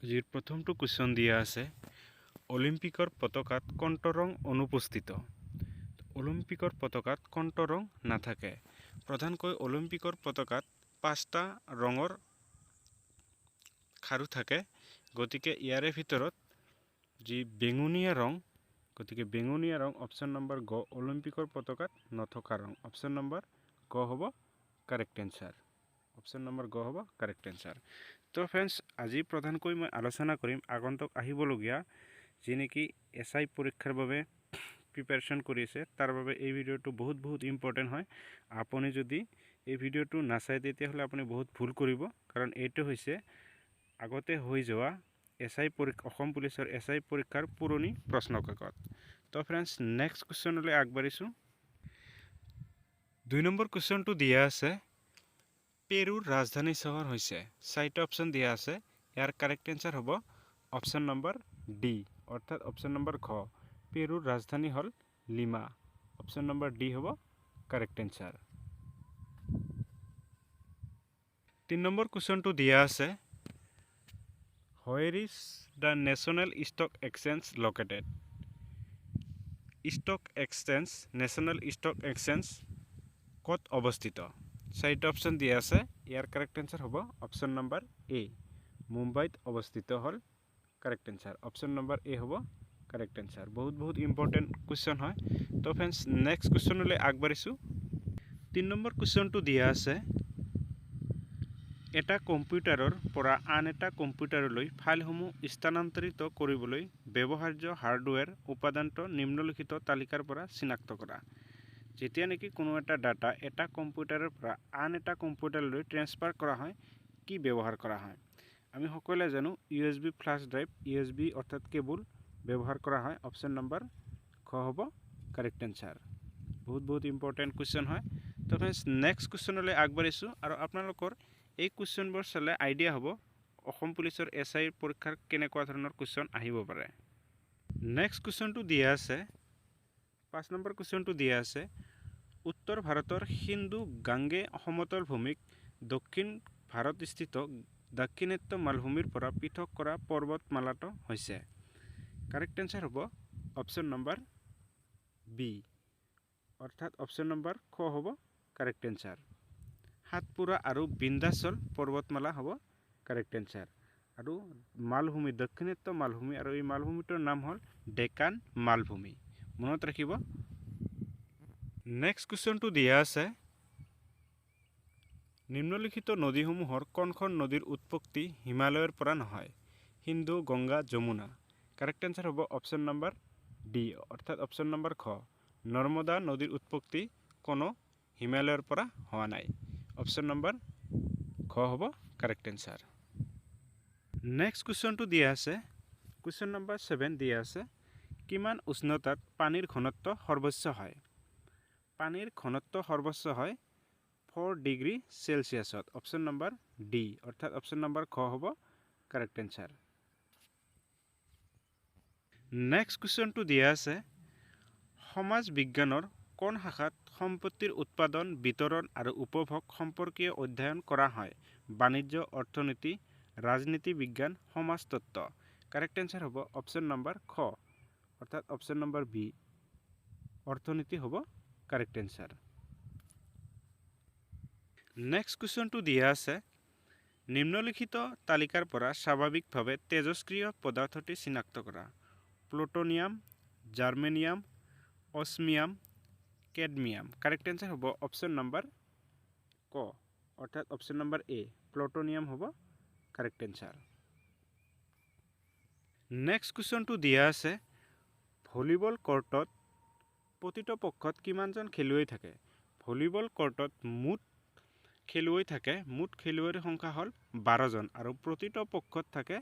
আজিৰ প্ৰথমটো কুৱেশ্যন দিয়া আছে অলিম্পিকৰ পতাকাত কোনটো ৰং অনুপস্থিত অলিম্পিকৰ পতাকাত কোনটো ৰং নাথাকে প্ৰধানকৈ অলিম্পিকৰ পতাকাত 5টা ৰঙৰ খাৰু থাকে গতিকে ইয়াৰে ভিতৰত যি বেঙুনীয়া ৰং গতিকে বেঙুনীয়া ৰং অপচন নম্বৰ গ অলিম্পিকৰ পতাকাত নথকা ৰং অপচন নম্বৰ গ হ'ব কাৰেক্ট এনসাৰ অপচন নম্বৰ গ হ'ব কাৰেক্ট এনসাৰ তো ফ্ৰেন্ডস আজি প্ৰধানকৈ মই আলোচনা কৰিম আগন্তুক আহিবলগীয়া যি নেকি এসআই পৰীক্ষাৰ বাবে প্ৰিপাৰেচন কৰিছে তাৰ বাবে এই ভিডিওটো বহুত ইম্পৰ্টেন্ট হয় আপুনি যদি এই ভিডিওটো নাচাই তেতিয়াহলে আপুনি বহুত ভুল কৰিব কাৰণ এইটো হৈছে আগতে হৈ যোৱা এসআই পৰীক্ষা অসম পুলিচৰ এসআই পৰীক্ষাৰ পুৰণি প্ৰশ্ন কাকত তো ফ্ৰেন্ডস নেক্সট কোৱেশ্চনলৈ আগবাঢ়িছো 2 নম্বৰ কোৱেশ্চনটো দিয়া আছে পেৰুৰ ৰাজধানী চহৰ হৈছে চাৰিটা অপচন দিয়া আছে ইয়াৰ কাৰেক্ট এনসাৰ হ'ব অপচন নম্বৰ ডি অৰ্থাৎ অপচন নম্বৰ খ পেৰুৰ ৰাজধানী হল লিমা অপচন নম্বৰ ডি হ'ব কাৰেক্ট এনসাৰ 3 নম্বৰ কোৱেশ্চনটো দিয়া আছে Where is the National Stock Exchange located? National Stock Exchange ক'ত অৱস্থিত চাৰিটা অপচন দিয়া আছে ইয়াৰ কাৰেক্ট এনসাৰ হ'ব অপচন নম্বৰ এ মুম্বাইত অৱস্থিত হল কাৰেক্ট এনসাৰ অপচন নম্বৰ এ হ'ব কাৰেক্ট এনসাৰ বহুত ইম্পৰ্টেন্ট কোৱেশ্চন হয় তো फ्रेंड्स নেক্সট কোৱেশ্চনলৈ আগবাঢ়িছো 3 নম্বৰ কোৱেশ্চনটো দিয়া আছে এটা কম্পিউটাৰৰ পৰা আন এটা কম্পিউটাৰলৈ ফাইলসমূহ স্থানান্তৰিত কৰিবলৈ ব্যৱহাৰ্য হাৰ্ডৱেৰ উপাদানটো নিম্নলিখিত তালিকাৰ পৰা চিনাক্ত কৰা যেতিয়া নেকি কোনো এটা ডাটা এটা কম্পিউটাৰৰ পৰা আন এটা কম্পিউটাৰলৈ ট্ৰান্সফাৰ কৰা হয় কি ব্যৱহাৰ কৰা হয় আমি সকলোৱে জানো ইউএসবি ফ্ল্যাশ ড্ৰাইভ ইউএসবি অৰ্থাৎ কেবল ব্যৱহাৰ কৰা হয় অপচন নম্বৰ খ হ'ব কাৰেক্ট এনসাৰ বহুত ইম্পৰ্টেন্ট কোৱেশ্চন হয় তো फ्रेंड्स নেক্সট কোৱেশ্চনলৈ আগবাঢ়িছো আৰু আপোনালোকৰ এই কোৱেশ্চনবোৰ চালে আইডিয়া হ'ব অসম পুলিচৰ এসআই পৰীক্ষাৰ কেনেকুৱা ধৰণৰ কোৱেশ্চন আহিব পাৰে নেক্সট কোৱেশ্চনটো দিয়া আছে 5 নম্বৰ কোৱেশ্চনটো দিয়া আছে উত্তৰ ভাৰতৰ সিন্ধু গাঙ্গে সমতল ভূমিক দক্ষিণ ভাৰতস্থিত দাক্ষিণাত্য মালভূমিৰ পৰা পৃথক কৰা পৰ্বতমালাটো হৈছে কাৰেক্ট এনসাৰ হ'ব অপচন নম্বৰ বি অৰ্থাৎ অপচন নম্বৰ খ হ'ব কাৰেক্ট এনসাৰ হাতপুৰা আৰু বিন্ধ্যাচল পৰ্বতমালা হ'ব কাৰেক্ট এনসাৰ আৰু মালভূমি দক্ষিণাত্য মালভূমি আৰু এই মালভূমিটোৰ নাম হল ডেকান মালভূমি মনত ৰাখিব নেক্সট কোৱেশ্চনটো দিয়া আছে নিম্নলিখিত নদীসমূহৰ কোনখন নদীৰ উৎপত্তি হিমালয়ৰ পৰা নহয় সিন্ধু গংগা যমুনা কাৰেক্ট এনসাৰ হ'ব অপচন নম্বৰ ডি অৰ্থাৎ অপচন নম্বৰ খ নৰ্মদা নদীৰ উৎপত্তি কোনো হিমালয়ৰ পৰা হোৱা নাই অপচন নম্বৰ খ হ'ব কাৰেক্ট এনসাৰ নেক্সট কোৱেশ্চনটো দিয়া আছে কোৱেশ্চন নম্বৰ 7 দিয়া আছে কিমান উষ্ণতাত পানীৰ ঘনত্ব সৰ্বোচ্চ হয় পানীৰ ঘনত্ব সৰ্বোচ্চ হয় 4 ডিগ্ৰী সেলসিয়াছত অপচন নম্বৰ ডি অৰ্থাৎ অপচন নম্বৰ খ হ'ব কাৰেক্ট এনসাৰ নেক্সট কোৱেশ্চনটো দিয়া আছে সমাজ বিজ্ঞানৰ কোন শাখাত সম্পত্তিৰ উৎপাদন বিতৰণ আৰু উপভোগ সম্পৰ্কীয় অধ্যয়ন কৰা হয় বাণিজ্য অৰ্থনীতি ৰাজনীতি বিজ্ঞান সমাজতত্ত্ব কাৰেক্ট এনসাৰ হ'ব অপচন নম্বৰ খ অৰ্থাৎ অপচন নম্বৰ বি অৰ্থনীতি হ'ব কাৰেক্ট এনসাৰ নেক্সট কোৱেশ্চনটো দিয়া আছে নিম্নলিখিত তালিকাৰ পৰা স্বাভাৱিকভাৱে তেজস্ক্ৰিয় পদাৰ্থটি চিনাক্ত কৰা plutonium germanium osmium cadmium correct answer হ'ব অপচন নম্বৰ ক অৰ্থাৎ অপচন নম্বৰ এ প্লুটোনিয়াম হ'ব কাৰেক্ট এনসাৰ নেক্সট কোৱেশ্চনটো দিয়া আছে ভলিবল কোৰ্টত প্ৰতিটো পক্ষত কিমানজন খেলুৱৈ থাকে ভলিবল কোৰ্টত মুঠ খেলুৱৈ থাকে মুঠ খেলুৱৈৰ সংখ্যা হল 12 জন আৰু প্ৰতিটো পক্ষত থাকে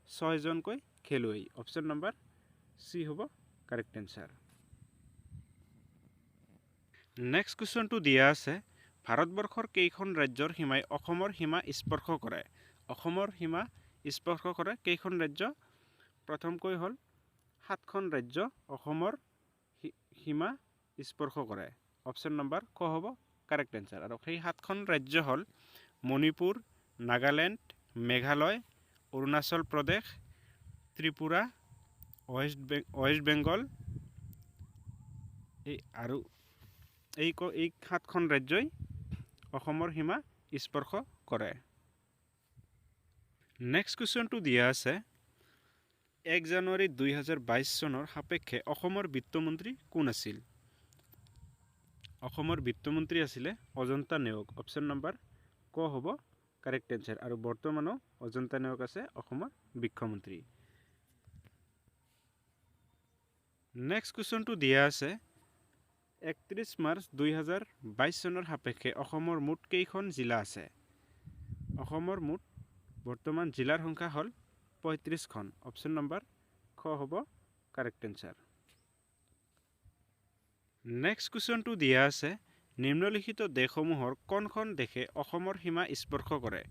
6 জনকৈ খেলুৱৈ অপচন নম্বৰ সি হ'ব কাৰেক্ট এনসাৰ নেক্সট কোৱেশ্চনটো দিয়া আছে ভাৰতবৰ্ষৰ কেইখন ৰাজ্যৰ সীমাই অসমৰ সীমা স্পৰ্শ কৰে অসমৰ সীমা স্পৰ্শ কৰে কেইখন ৰাজ্য প্ৰথমকৈ হল 7খন ৰাজ্য অসমৰ সীমা স্পৰ্শ কৰে অপচন নম্বৰ ক হ'ব কাৰেক্ট এনসাৰ আৰু সেই 7খন ৰাজ্য হল মণিপুৰ নাগালেণ্ড মেঘালয় অৰুণাচল প্ৰদেশ, ত্ৰিপুৰা, ৱেষ্ট বেংগল আৰু এই 7খন ৰাজ্যই অসমৰ সীমা স্পৰ্শ কৰে। নেক্সট কুৱেশ্যনটো দিয়া আছে 1 জানুৱাৰী 2022 চনৰ সাপেক্ষে অসমৰ বিত্তমন্ত্ৰী কোন আছিল? অসমৰ বিত্তমন্ত্ৰী আছিলে অজন্তা নেওগ। অপশ্যন নম্বৰ ক হ'ব কাৰেক্ট এনচাৰ। আৰু বৰ্তমানো অজন্তা নেওগ আছে অসমৰ বিত্তমন্ত্ৰী। নেক্সট কুৱেশ্যনটো দিয়া আছে 31 মাৰ্চ 2022 চনৰ সাপেক্ষে অসমৰ মুঠ কেইখন জিলা আছে? অসমৰ মুঠ বৰ্তমান জিলাৰ সংখ্যা হ'ল 35খন। অপশ্যন নম্বৰ খ হ'ব কাৰেক্ট এনচাৰ। নেক্সট কুৱেশ্যনটো দিয়া আছে নিম্নলিখিত দেশসমূহৰ কোনখন দেশে অসমৰ সীমা স্পৰ্শ কৰে?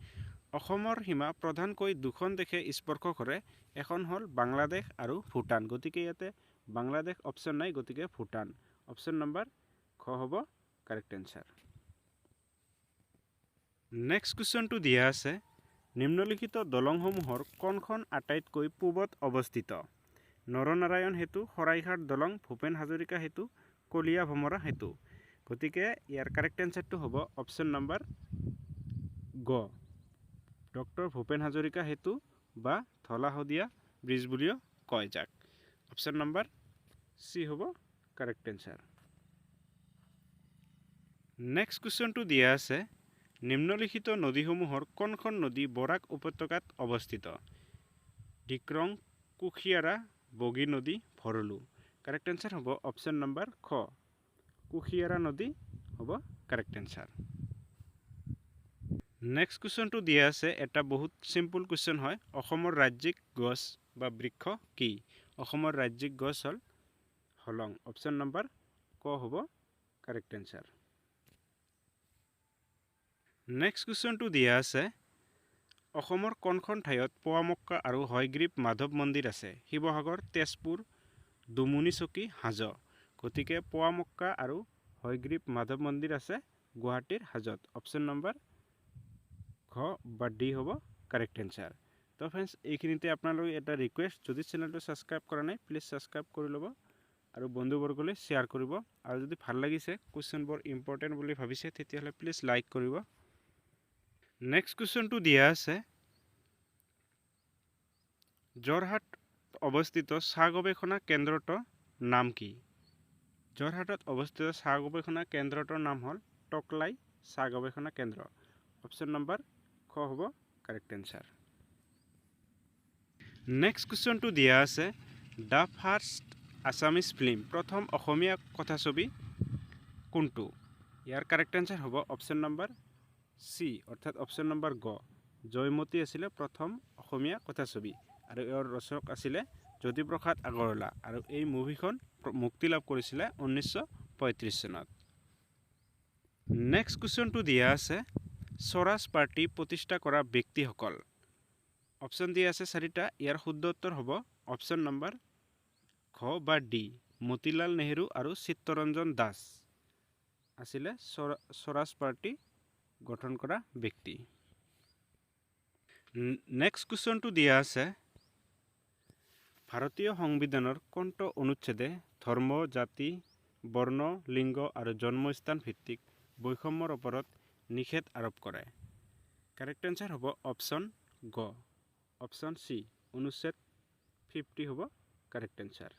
অসমৰ সীমা প্ৰধানকৈ দুখন দেশে স্পৰ্শ কৰে। এখন হ'ল বাংলাদেশ আৰু ভূটান। গতিকে ইয়াতে বাংলাদেশ অপশ্যন নাই, গতিকে ভূটান। অপশ্যন নম্বৰ খ হ'ব কাৰেক্ট এনচাৰ। নেক্সট কুৱেশ্যনটো দিয়া আছে নিম্নলিখিত দলংসমূহৰ কোনখন আটাইতকৈ পূবত অৱস্থিত? নৰনাৰায়ণ সেতু, শৰাইঘাট দলং, ভূপেন হাজৰিকা সেতু, কলীয়া ভমৰা সেতু। গতিকে ইয়াৰ কাৰেক্ট এনচাৰটো হ'ব অপশ্যন নম্বৰ গ, ডক্টৰ ভূপেন হাজৰিকা সেতু বা ধলা শদিয়া ব্ৰিজ বুলিও কয় যাক। অপশ্যন নম্বৰ চি হ'ব কাৰেক্ট এনচাৰ। নেক্সট কুৱেশ্যনটো দিয়া আছে নিম্নলিখিত নদীসমূহৰ কোনখন নদী বৰাক উপত্যকাত অৱস্থিত? ডিক্ৰং, কুশিয়াৰা, বগী নদী, ভৰলু। কাৰেক্ট এনচাৰ হ'ব অপশ্যন নম্বৰ খ, কুশিয়াৰা নদী হ'ব কাৰেক্ট এনচাৰ। নেক্সট কুৱেশ্যনটো দিয়া আছে এটা বহুত চিম্পল কুৱেশ্যন হয়। অসমৰ ৰাজ্যিক গছ বা বৃক্ষ কি? অসমৰ ৰাজ্যিক গছ হ'ল হলং। অপশ্যন নম্বৰ ক হ'ব কাৰেক্ট এনচাৰ। নেক্সট কুৱেশ্যনটো দিয়া আছে অসমৰ কোনখন ঠাইত পোৱামক্কা আৰু হয়গ্ৰীৱ মাধৱ মন্দিৰ আছে? শিৱসাগৰ, তেজপুৰ, দুমুনিচকী, হাজো। গতিকে পোৱামক্কা আৰু হয়গ্ৰীৱ মাধৱ মন্দিৰ আছে গুৱাহাটীৰ হাজোত। অপশ্যন নম্বৰ ঘ বা ডি হ'ব কাৰেক্ট এনচাৰ। তো ফ্ৰেণ্ডছ, এইখিনিতে আপোনালোকে এটা ৰিকুৱেষ্ট, যদি চেনেলটো ছাবস্ক্ৰাইব কৰা নাই প্লিজ ছাবস্ক্ৰাইব কৰি ল'ব আৰু বন্ধুবৰ্গলৈ শ্বেয়াৰ কৰিব। আৰু যদি ভাল লাগিছে, কুৱেশ্যনবোৰ ইম্পৰ্টেণ্ট বুলি ভাবিছে, তেতিয়াহ'লে প্লিজ লাইক কৰিব। নেক্সট কুৱেশ্যনটো দিয়া আছে যোৰহাট অৱস্থিত চাহ গৱেষণা কেন্দ্ৰটোৰ নাম কি? যোৰহাটত অৱস্থিত চাহ গৱেষণা কেন্দ্ৰটোৰ নাম হ'ল টকলাই চাহ গৱেষণা কেন্দ্ৰ। অপশ্যন নম্বৰ খ হ'ব কাৰেক্ট এনচাৰ। নেক্সট কুৱেশ্যনটো দিয়া আছে দ্য ফাৰ্ষ্ট আছামিজ ফিল্ম, প্ৰথম অসমীয়া কথাছবি কোনটো? ইয়াৰ কাৰেক্ট এনচাৰ হ'ব অপশ্যন নম্বৰ চি, অৰ্থাৎ অপশ্যন নম্বৰ গ, জয়মতী আছিলে প্ৰথম অসমীয়া কথাছবি আৰু ইয়াৰ ৰচক আছিলে জ্যোতিপ্ৰসাদ আগৰৱালা। আৰু এই মুভিখন মুক্তি লাভ কৰিছিলে 1935 চনত। নেক্সট কুৱেশ্যনটো দিয়া আছে স্বৰাজ পাৰ্টি প্ৰতিষ্ঠা কৰা ব্যক্তিসকল। অপশ্যন দিয়া আছে 4টা। ইয়াৰ শুদ্ধ উত্তৰ হ'ব অপশ্যন নম্বৰ ঘ বা ডি, মতিলাল নেহেৰু আৰু চিত্তৰঞ্জন দাস আছিলে স্বৰাজ পাৰ্টি গঠন কৰা ব্যক্তি। নেক্সট কুৱেশ্যনটো দিয়া আছে ভাৰতীয় সংবিধানৰ কোনটো অনুচ্ছেদে ধৰ্ম, জাতি, বৰ্ণ, লিংগ আৰু জন্মস্থান ভিত্তিক বৈষম্যৰ ওপৰত নিষেধ আৰোপ কৰে? কাৰেক্ট এনচাৰ হ'ব অপশ্যন গ, অপশ্যন চি, অনুচ্ছেদ 50 হ'ব কাৰেক্ট এনচাৰ।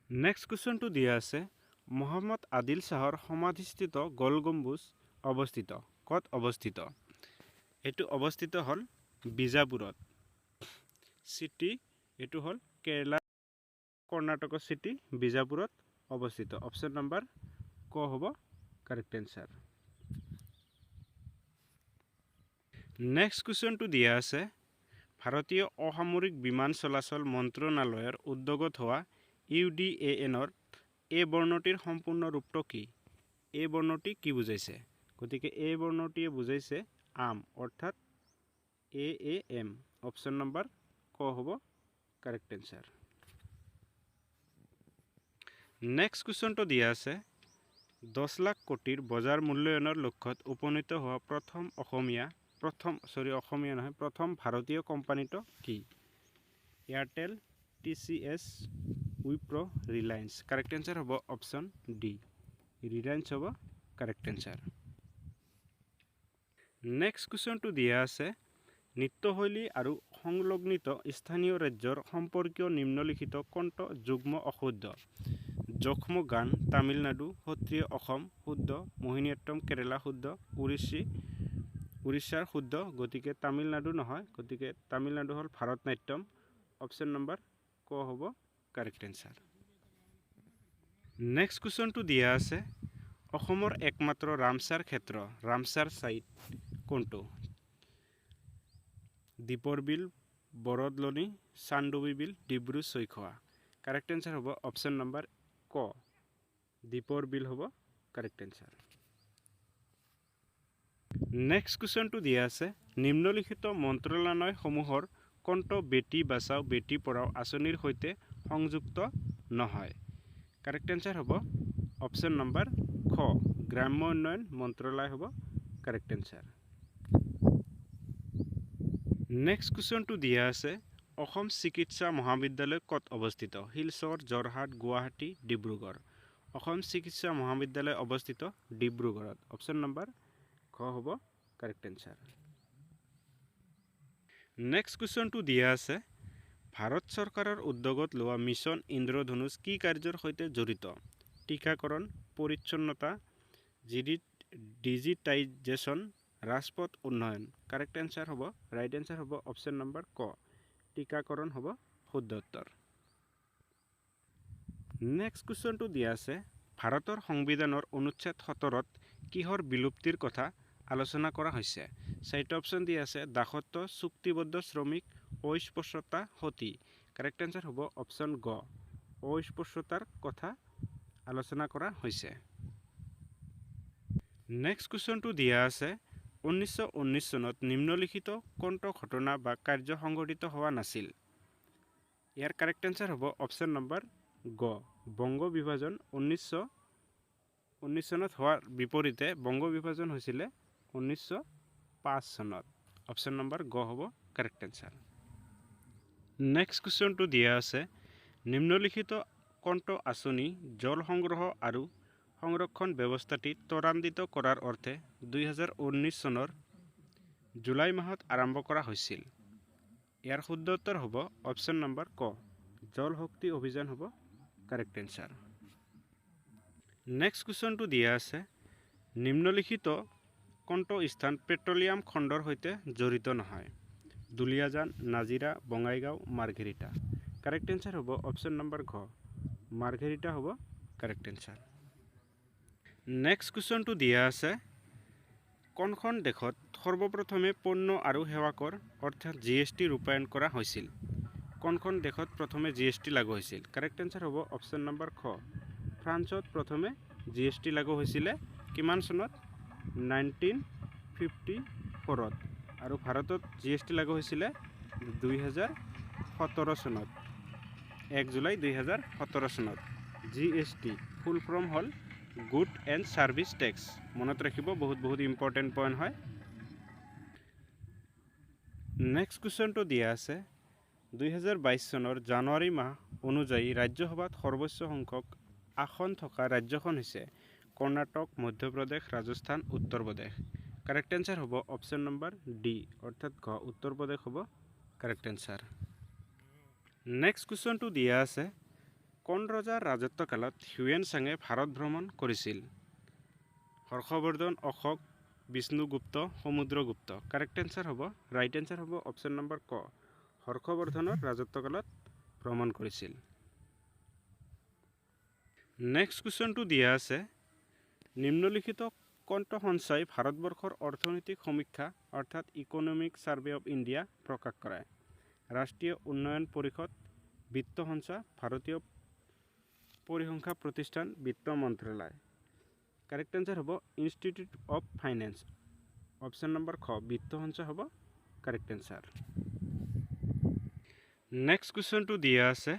নেক্সট কুৱেশ্যনটো দিয়া আছে মহম্মদ আদিল শ্বাহৰ সমাধিস্থিত গোল গম্বুজ অৱস্থিত ক'ত অৱস্থিত? এইটো অৱস্থিত হ'ল বিজাপুৰত। চিটি এইটো হ'ল কেৰেলা কৰ্ণাটকৰ চিটি বিজাপুৰত অৱস্থিত। অপশ্যন নম্বৰ ক হ'ব কাৰেক্ট এনচাৰ। নেক্সট কুৱেশ্যনটো দিয়া আছে ভাৰতীয় অসামৰিক বিমান চলাচল মন্ত্ৰণালয়ৰ উদ্যোগত হোৱা UDANৰ এ বৰ্ণটিৰ সম্পূৰ্ণ ৰূপটো কি? এ বৰ্ণটি কি বুজাইছে? গতিকে এ বৰ্ণটিয়ে বুজাইছে আম, অৰ্থাৎ AAM। অপশ্যন নম্বৰ ক হ'ব কাৰেক্ট এনচাৰ। নেক্সট কুৱেশ্যনটো দিয়া আছে 10 লাখ কোটিৰ বজাৰ মূল্যায়নৰ লক্ষ্যত উপনীত হোৱা প্ৰথম অসমীয়া অসমীয়া নহয় প্ৰথম ভাৰতীয় কোম্পানীটো কি Airtel TCS Wipro Reliance correct answer হ'ব অপশন ডি ৰিলায়েন্স হ'ব কাৰেক্ট এনসাৰ নেক্সট কুৱেশ্যনটো দিয়া আছে নৃত্যশৈলী আৰু সংলগ্নিত স্থানীয় ৰাজ্যৰ সম্পৰ্কীয় নিম্নলিখিত কোনটো যুগ্ম অশুদ্ধ যক্ষ্ম গান তামিলনাডু সত্ৰীয় অসম শুদ্ধ মোহিনীঅট্টম কেৰালা শুদ্ধ উৰিষ্যাৰ শুদ্ধ গতিকে তামিলনাডু নহয় গতিকে তামিলনাডু হ'ল ভাৰতনাট্যম অপশন নম্বৰ ক হ'ব কাৰেক্ট এনসাৰ নেক্সট কুৱেশ্যনটো দিয়া আছে অসমৰ একমাত্ৰ ৰামসাৰ ক্ষেত্ৰ ৰামসাৰ সাইট কোনটো দীপৰ বিল বৰদলনি চান্দুবি বিল ডিব্ৰু চৈখোৱা কাৰেক্ট এনসাৰ হ'ব অপশন নম্বৰ ক দীপৰ বিল হ'ব কাৰেক্ট এনসাৰ নেক্সট কুৱেশ্যনটো দিয়া আছে নিম্নলিখিত মন্ত্ৰালয়সমূহৰ কোনটো বেটি বাচাও বেটি পঢ়াও আঁচনিৰ সৈতে সংযুক্ত নহয় কাৰেক্ট এনসাৰ হ'ব অপশন নম্বৰ খ গ্ৰাম্য উন্নয়ন মন্ত্ৰালয় হ'ব কাৰেক্ট এনসাৰ নেক্সট কুৱেশ্যনটো দিয়া আছে অসম চিকিৎসা মহাবিদ্যালয় ক'ত অৱস্থিত শিলচৰ যোৰহাট গুৱাহাটী ডিব্ৰুগড় অসম চিকিৎসা মহাবিদ্যালয় অৱস্থিত ডিব্ৰুগড়ত অপশন নম্বৰ খ হ'ব কাৰেক্ট এনসাৰ নেক্সট কুৱেশ্যনটো দিয়া আছে ভাৰত চৰকাৰৰ উদ্যোগত লোৱা মিছন ইন্দ্ৰধনুষ কি কাৰ্যৰ সৈতে জড়িত টিকাকৰণ পৰিচ্ছন্নতা ডিজিটাইজেশ্যন ৰাজপথ উন্নয়ন কাৰেক্ট এনসাৰ হ'ব ৰাইট এনসাৰ হ'ব অপশন নম্বৰ ক টিকাকৰণ হ'ব শুদ্ধ উত্তৰ নেক্সট কুৱেশ্যনটো দিয়া আছে ভাৰতৰ সংবিধানৰ অনুচ্ছেদ 17ত কিহৰ বিলুপ্তিৰ কথা আলোচনা কৰা হৈছে চাৰিটা অপশন দিয়া আছে দাসত্ব চুক্তিবদ্ধ শ্ৰমিক অস্পৃশ্যতা সতী কাৰেক্ট এনসাৰ হ'ব অপশন গ অস্পৃশ্যতাৰ কথা আলোচনা কৰা হৈছে নেক্সট কুৱেশ্যনটো দিয়া আছে 1919 চনত নিম্নলিখিত কোনটো ঘটনা বা কাৰ্য সংঘটিত হোৱা নাছিল ইয়াৰ কাৰেক্ট এনসাৰ হ'ব অপশন নম্বৰ গ বংগ বিভাজন 1919 চনত হোৱাৰ বিপৰীতে বংগ বিভাজন হৈছিলে 1905 চনত অপশন নম্বৰ গ হ'ব কাৰেক্ট এনসাৰ নেক্সট কুৱেশ্যনটো দিয়া আছে নিম্নলিখিত কোনটো আঁচনি জল সংগ্ৰহ আৰু সংৰক্ষণ ব্যৱস্থাটি ত্বৰান্বিত কৰাৰ অৰ্থে 2019 চনৰ জুলাই মাহত আৰম্ভ কৰা হৈছিল ইয়াৰ শুদ্ধ উত্তৰ হ'ব অপশন নম্বৰ ক জল শক্তি অভিযান হ'ব কাৰেক্ট এনসাৰ নেক্সট কুৱেশ্যনটো দিয়া আছে নিম্নলিখিত কোনটো স্থান পেট্ৰলিয়াম খণ্ডৰ সৈতে জড়িত নহয় দুলিয়াজান নাজিৰা বঙাইগাঁও মাৰ্ঘেৰিটা কাৰেক্ট এনসাৰ হ'ব অপশন নম্বৰ ঘ মাৰ্ঘেৰিটা হ'ব কাৰেক্ট এনসাৰ নেক্সট কুৱেশ্যনটো দিয়া আছে কোনখন দেশত সৰ্বপ্ৰথমে পণ্য আৰু সেৱা কৰ অৰ্থাৎ GST ৰূপায়ণ কৰা হৈছিল কোনখন দেশত প্ৰথমে GST লাগু হৈছিল কাৰেক্ট এনসাৰ হ'ব অপশন নম্বৰ খ ফ্ৰান্সত প্ৰথমে GST লাগু হৈছিলে কিমান চনত 1954ত আৰু ভাৰতত GST লাগু হৈছিলে 2017 চনত 1 জুলাই 2017 চনত GST ফুল ফৰ্ম হ'ল গুড এণ্ড সাৰ্ভিস টেক্স মনত ৰাখিব বহুত ইম্পৰ্টেণ্ট পইণ্ট হয় নেক্সট কুৱেশ্যনটো দিয়া আছে 2022 চনৰ জানুৱাৰী মাহ অনুযায়ী ৰাজ্যসভাত সৰ্বোচ্চ সংখ্যক আসন থকা ৰাজ্যখন হৈছে কৰ্ণাটক মধ্যপ্ৰদেশ ৰাজস্থান উত্তৰ প্ৰদেশ কাৰেক্ট এনসাৰ হ'ব অপশন নম্বৰ ডি অৰ্থাৎ ঘ উত্তৰ প্ৰদেশ হ'ব কাৰেক্ট এনসাৰ নেক্সট কুৱেশ্যনটো দিয়া আছে কোন ৰজাৰ ৰাজত্বকালত হিউয়েন চাঙে ভাৰত ভ্ৰমণ কৰিছিল হৰ্ষবৰ্ধন অশোক বিষ্ণুগুপ্ত সমুদ্ৰগুপ্ত কাৰেক্ট এনসাৰ হ'ব ৰাইট এনসাৰ হ'ব অপশন নম্বৰ ক হৰ্ষবৰ্ধনৰ ৰাজত্বকালত ভ্ৰমণ কৰিছিল নেক্সট কুৱেশ্যনটো দিয়া আছে নিম্নলিখিত কোনটো সঞ্চয় ভাৰতবৰ্ষৰ অৰ্থনৈতিক সমীক্ষা অৰ্থাৎ ইকনমিক সাৰ্ভে অফ ইণ্ডিয়া প্ৰকাশ কৰে ৰাষ্ট্ৰীয় উন্নয়ন পৰিষদ বিত্ত সঞ্চয় ভাৰতীয় পৰিসংখ্যা প্ৰতিষ্ঠান বিত্ত মন্ত্ৰালয় কাৰেক্ট এনসাৰ হ'ব institute of finance option number খ বিত্ত সঞ্চয় হ'ব কাৰেক্ট এনসাৰ নেক্সট কুৱেশ্যনটো দিয়া আছে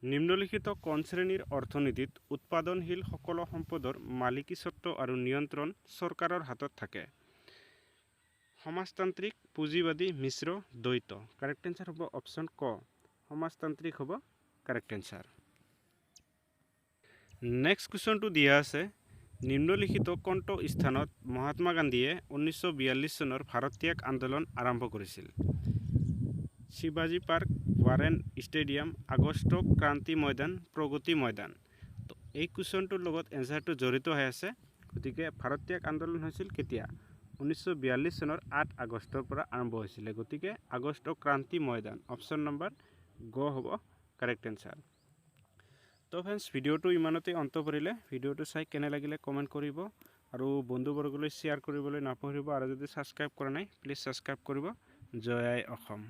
নিম্নলিখিত কোন শ্ৰেণীৰ অৰ্থনীতিত উৎপাদনশীল সকলো সম্পদৰ মালিকীস্বত্ব আৰু নিয়ন্ত্ৰণ চৰকাৰৰ হাতত থাকে সমাজতান্ত্ৰিক পুঁজিবাদী মিশ্ৰ দ্বৈত কাৰেক্ট এনসাৰ হ'ব অপশ্যন ক সমাজতান্ত্ৰিক হ'ব কাৰেক্ট এনসাৰ নেক্সট কুৱেশ্যনটো দিয়া আছে নিম্নলিখিত কোনটো স্থানত মহাত্মা গান্ধীয়ে 1942 চনৰ ভাৰত ত্যাগ আন্দোলন আৰম্ভ কৰিছিল শিৱাজী park Warren stadium August Kranti Maidan Pragati Maidan তো এই কুৱেশ্যনটোৰ লগত এনসাৰটো জড়িত হৈ আছে গতিকে ভাৰত ত্যাগ আন্দোলন হৈছিল কেতিয়া 1942 চনৰ 8 আগষ্টৰ পৰা আৰম্ভ হৈছিল গতিকে আগষ্ট ক্ৰান্তি ময়দান অপশ্যন নম্বৰ গ হ'ব কাৰেক্ট এনসাৰ তো ফ্ৰেন্ডছ ভিডিঅ'টো ইমানতে অন্ত পৰিলে ভিডিঅ'টো চাই কেনে লাগিলে কমেণ্ট কৰিব আৰু বন্ধুবৰ্গলৈ শ্বেয়াৰ কৰিবলৈ নাপাহৰিব আৰু যদি ছাবস্ক্ৰাইব কৰা নাই প্লিজ ছাবস্ক্ৰাইব কৰিব জয় আই অসম